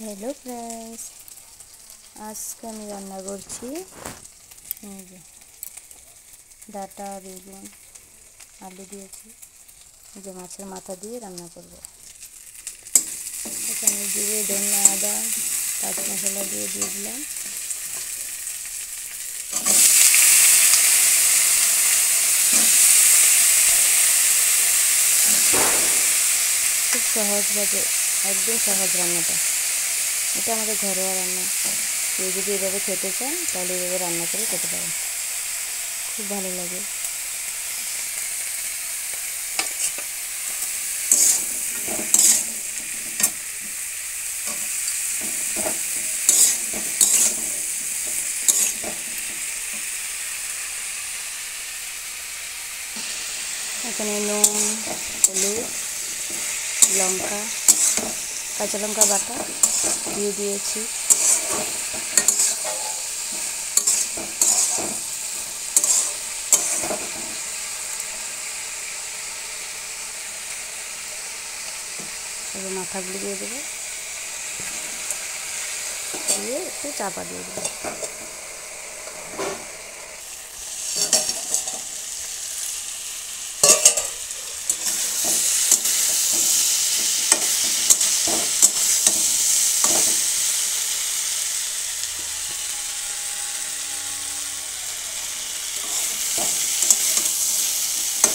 Hello friends, आज के আমি রান্না করছি এই যে ডাটা বেগুন আলু দিয়েছি, এই যে মাছের মাথা দিয়ে রান্না করব। এখানে জিরে ধনে আদা কাঁচা মশলা দিয়ে দিলাম। খুব সহজভাবে, একদম সহজ রান্নাটা। এটা আমাদের ঘরোয়া রান্না। কেউ যদি এভাবে খেতে চান তাহলে এভাবে রান্না করে খেতে পারেন, খুব ভালো লাগে। এখানে নুন, হলুদ, লঙ্কা, কাঁচা লঙ্কা বাটা দিয়ে দিয়েছি। এবার মাথাগুলো দিয়ে দেবো, দিয়ে একটু চাপা দিয়ে দেবো।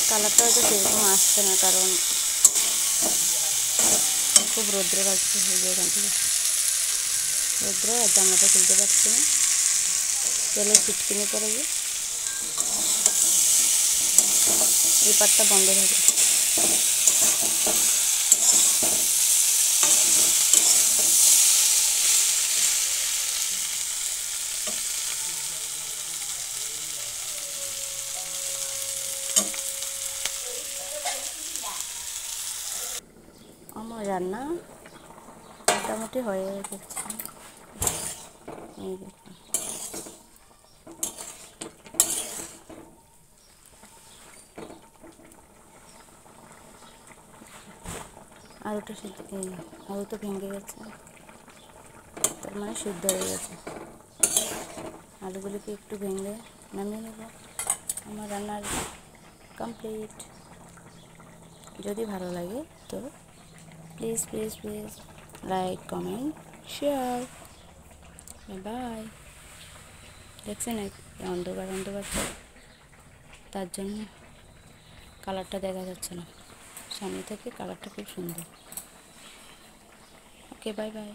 কালারটা হয়তো সেরকম আসছে না, কারণ খুব রৌদ্র লাগছে। এখান থেকে রৌদ্র, আর জানলাটা খুলতে পারছি না, তেলের ছিটকিনি পড়ে যে এই পাটটা বন্ধ থাকে। আমার রান্না মোটামুটি হয়ে গেছে। এই দেখুন, আলুটা সিদ্ধ, এই আলু তো ভেঙে গেছে, তার মানে সিদ্ধ হয়ে গেছে। আলুগুলিকে একটু ভেঙে নামিয়ে নেব। আমার রান্নার কমপ্লিট। যদি ভালো লাগে তো please please please like, comment, share. Bye. দেখছেন অন্ধকার অন্ধকার, তার জন্য কালারটা দেখা যাচ্ছে না। সামনে থেকে কালারটা খুব সুন্দর। ওকে, বাই বাই।